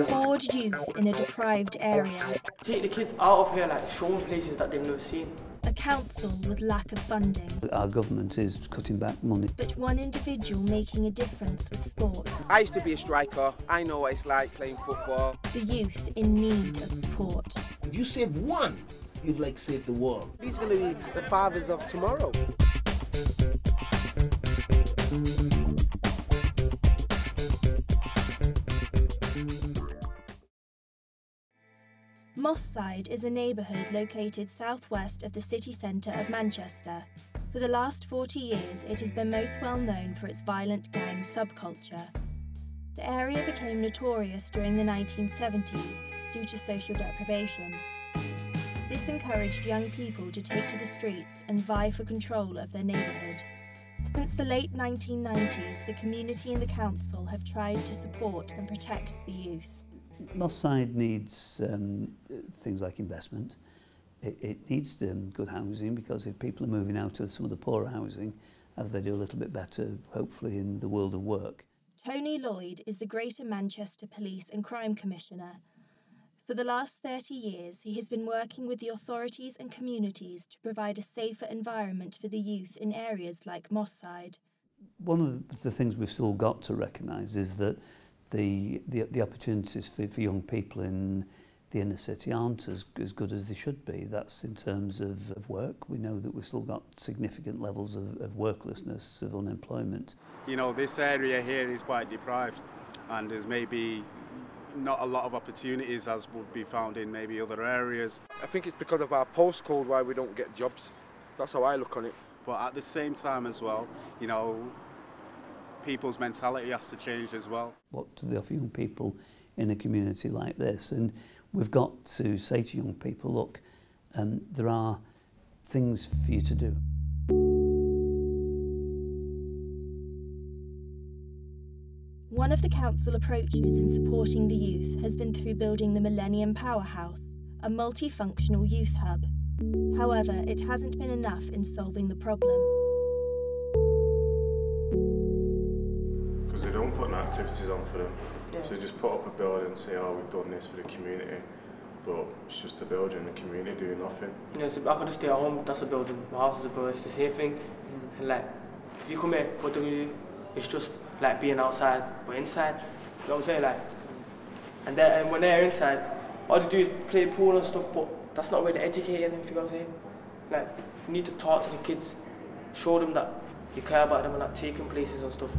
Bored youth in a deprived area. Take the kids out of here, like show them places that they've never seen. A council with lack of funding. Our government is cutting back money. But one individual making a difference with sport. I used to be a striker. I know what it's like playing football. The youth in need of support. If you save one, you've like saved the world. These are going to be the fathers of tomorrow. Moss Side is a neighbourhood located southwest of the city centre of Manchester. For the last 40 years, it has been most well known for its violent gang subculture. The area became notorious during the 1970s due to social deprivation. This encouraged young people to take to the streets and vie for control of their neighbourhood. Since the late 1990s, the community and the council have tried to support and protect the youth. Moss Side needs things like investment. It needs good housing, because if people are moving out of some of the poorer housing, as they do a little bit better, hopefully, in the world of work. Tony Lloyd is the Greater Manchester Police and Crime Commissioner. For the last 30 years, he has been working with the authorities and communities to provide a safer environment for the youth in areas like Moss Side. One of the things we've still got to recognise is that the opportunities for young people in the inner city aren't as good as they should be. That's in terms of work. We know that we've still got significant levels of worklessness, of unemployment. You know, this area here is quite deprived, and there's maybe not a lot of opportunities as would be found in maybe other areas. I think it's because of our postcode why we don't get jobs. That's how I look on it. But at the same time as well, you know, people's mentality has to change as well. What do they offer young people in a community like this? And we've got to say to young people, look, there are things for you to do. One of the council approaches in supporting the youth has been through building the Millennium Powerhouse, a multifunctional youth hub. However, it hasn't been enough in solving the problem. Because they don't put no activities on for them. Yeah. So they just put up a building and say, oh, we've done this for the community. But it's just a building, the community doing nothing. Yeah, so I could just stay at home, that's a building, my house is a building, it's the same thing. And like, if you come here, what do we do? It's just like being outside, but inside. You know what I'm saying? Like, and when they're inside, all they do is play pool and stuff, but that's not really educating them, if you know what I'm saying? Like, you need to talk to the kids, show them that you care about them and not taking places and stuff.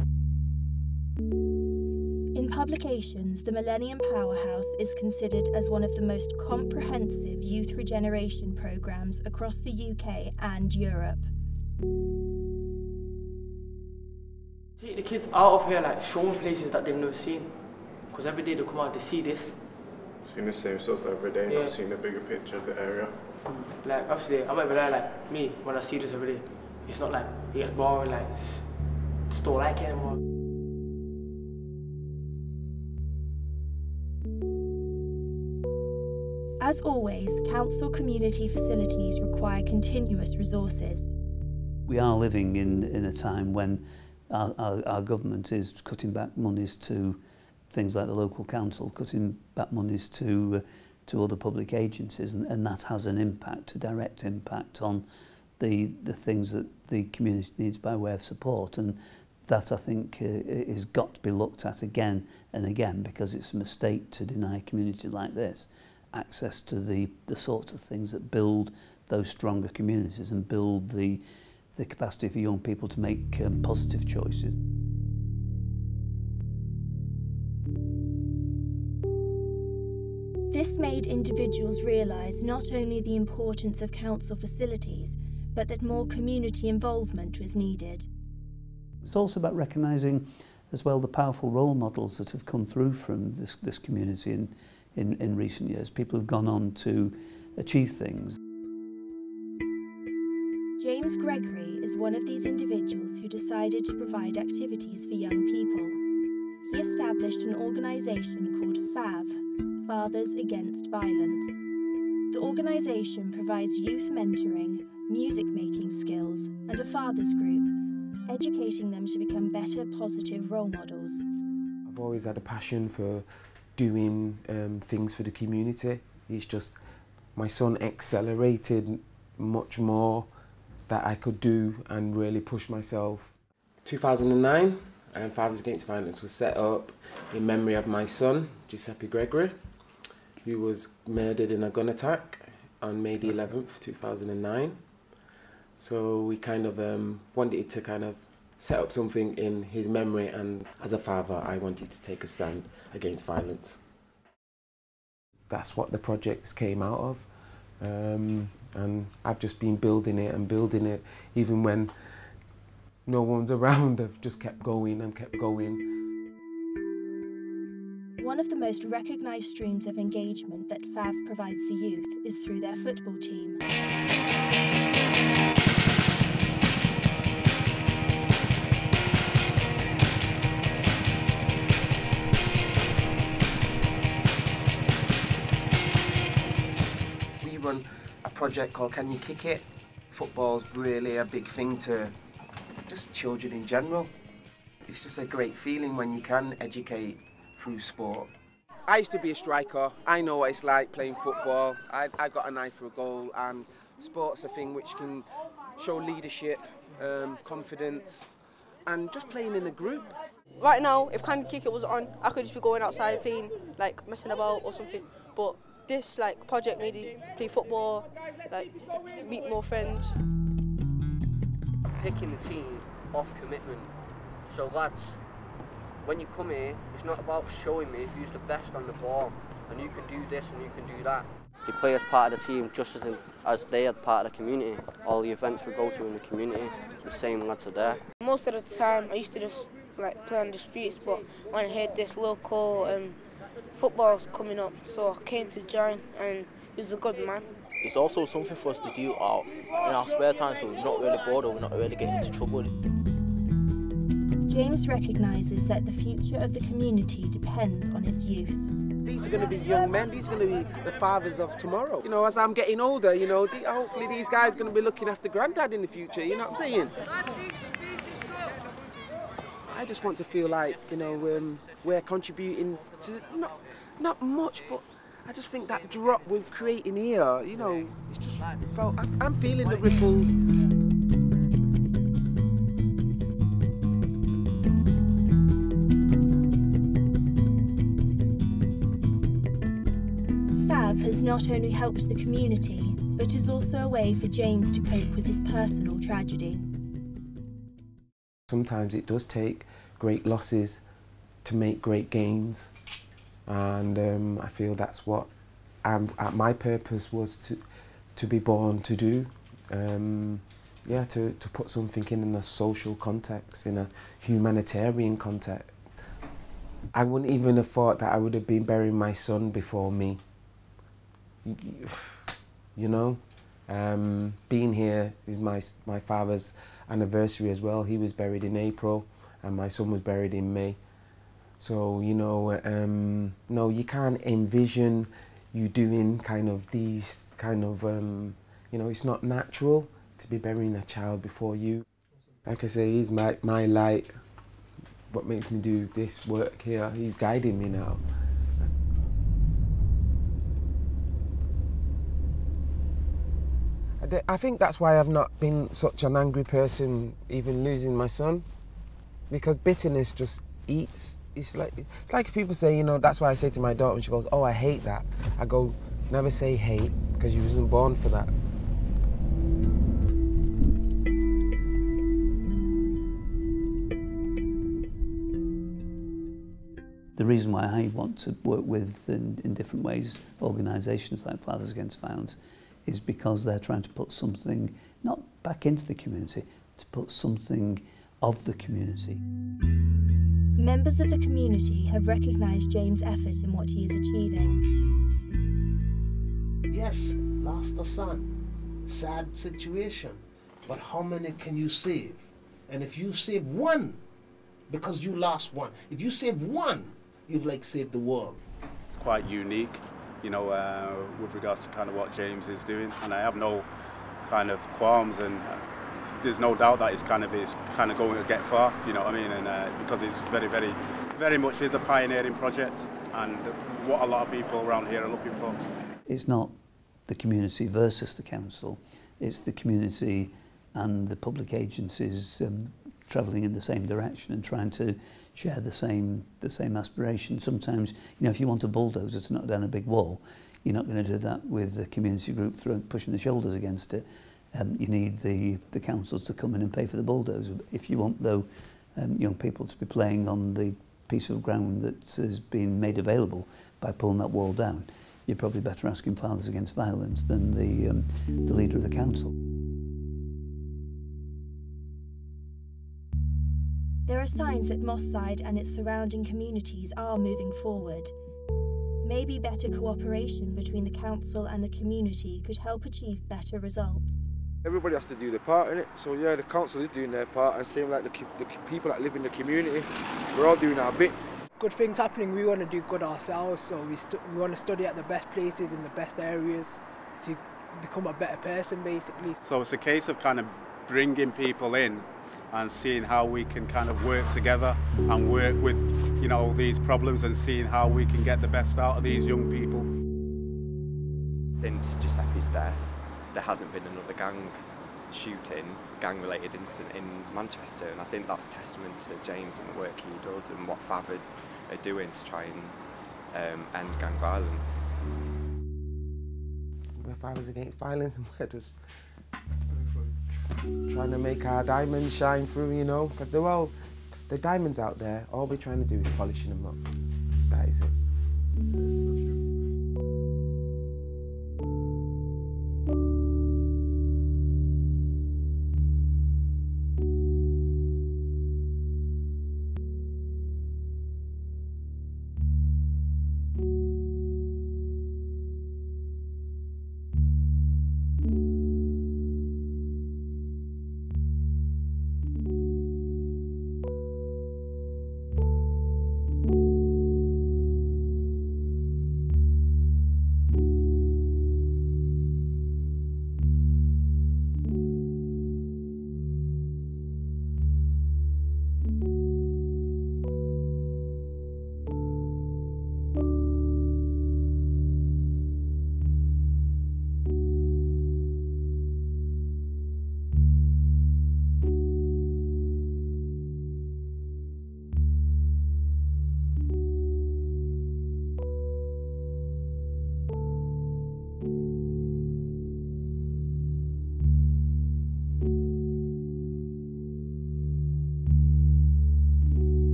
In publications, the Millennium Powerhouse is considered as one of the most comprehensive youth regeneration programmes across the UK and Europe. Take the kids out of here, like show them places that they've never seen. Because every day they come out, they see this. Seeing the same stuff every day, not seeing the bigger picture of the area. Like, obviously, I'm not really like me, when I see this every day, it's not like, it gets boring, like, just don't like it anymore. As always, council community facilities require continuous resources. We are living in a time when our government is cutting back monies to things like the local council, cutting back monies to other public agencies, and that has an impact, a direct impact on the things that the community needs by way of support, and that I think has got to be looked at again and again, because it's a mistake to deny a community like this access to the sorts of things that build those stronger communities and build the capacity for young people to make positive choices. This made individuals realise not only the importance of council facilities, but that more community involvement was needed. It's also about recognising as well the powerful role models that have come through from this community in recent years, people who've gone on to achieve things. James Gregory is one of these individuals who decided to provide activities for young people. He established an organisation called FAV, Fathers Against Violence. The organisation provides youth mentoring, music-making skills, and a fathers group, educating them to become better, positive role models. I've always had a passion for doing things for the community. It's just my son accelerated much more that I could do and really push myself. 2009, Fathers Against Violence was set up in memory of my son, Giuseppe Gregory, who was murdered in a gun attack on May the 11th, 2009. So we kind of wanted to kind of set up something in his memory, and as a father, I wanted to take a stand against violence. That's what the projects came out of. And I've just been building it and building it, even when no one's around. I've just kept going and kept going. One of the most recognised streams of engagement that FAV provides the youth is through their football team. We run a project called Can You Kick It? Football's really a big thing to just children in general. It's just a great feeling when you can educate through sport. I used to be a striker. I know what it's like playing football. I got an eye for a goal, and sport's a thing which can show leadership, confidence, and just playing in a group. Right now, if Can You Kick It was on, I could just be going outside playing, like messing about or something. But this project made me play football, meet more friends. Picking the team off commitment. So lads, when you come here, it's not about showing me who's the best on the ball and you can do this and you can do that. They play as part of the team just as they are part of the community. All the events we go to in the community, the same lads are there. Most of the time I used to just play on the streets, but when I heard this local football's coming up, so I came to join, and he was a good man. It's also something for us to do in our spare time, so we're not really bored or we're not really getting into trouble. James recognises that the future of the community depends on its youth. These are going to be young men, these are going to be the fathers of tomorrow. You know, as I'm getting older, you know, hopefully these guys are going to be looking after granddad in the future, you know what I'm saying? I just want to feel like, you know, we're contributing to, not much, but I just think that drop we're creating here, you know, it's just I'm feeling the ripples. FAV has not only helped the community, but is also a way for James to cope with his personal tragedy. Sometimes it does take great losses to make great gains, and I feel that's what my purpose was to be born to do. Yeah, to put something in a social context, in a humanitarian context. I wouldn't even have thought that I would have been burying my son before me. You know, being here is my father's anniversary as well. He was buried in April and my son was buried in May. So, you know, no, you can't envision you doing kind of these kind of, you know, it's not natural to be burying a child before you. Like I say, he's my light, what makes me do this work here. He's guiding me now. I think that's why I've not been such an angry person, even losing my son, because bitterness just eats. It's like people say, you know, that's why I say to my daughter when she goes, oh, I hate that. I go, never say hate, because you wasn't born for that. The reason why I want to work with, in different ways, organisations like Fathers Against Violence is because they're trying to put something, not back into the community, to put something of the community. Members of the community have recognised James' effort in what he is achieving. Yes, lost a son, sad situation, but how many can you save? And if you save one, because you lost one, if you save one, you've saved the world. It's quite unique, you know, with regards to kind of what James is doing, and I have no kind of qualms, and there's no doubt that it's kind of going to get far, you know what I mean, and because it's very, very very much is a pioneering project and what a lot of people around here are looking for. It's not the community versus the council, it's the community and the public agencies travelling in the same direction and trying to share the same aspiration. Sometimes, if you want a bulldozer to knock down a big wall, you're not going to do that with a community group pushing the shoulders against it. You need the councils to come in and pay for the bulldozer. If you want, though, young people to be playing on the piece of ground that has been made available by pulling that wall down, you're probably better asking Fathers Against Violence than the leader of the council. There are signs that Moss Side and its surrounding communities are moving forward. Maybe better cooperation between the council and the community could help achieve better results. Everybody has to do their part in it, so yeah, the council is doing their part, and same like the people that live in the community, we're all doing our bit. Good things happening, we want to do good ourselves, so we want to study at the best places in the best areas to become a better person, basically. So it's a case of kind of bringing people in and seeing how we can kind of work together and work with, these problems and seeing how we can get the best out of these young people. Since Giuseppe's death, there hasn't been another gang-related incident in Manchester, and I think that's testament to James and the work he does and what FAV are doing to try and end gang violence. We're Fathers Against Violence, and we're just trying to make our diamonds shine through, because the diamonds out there, all we're trying to do is polishing them up. That is it.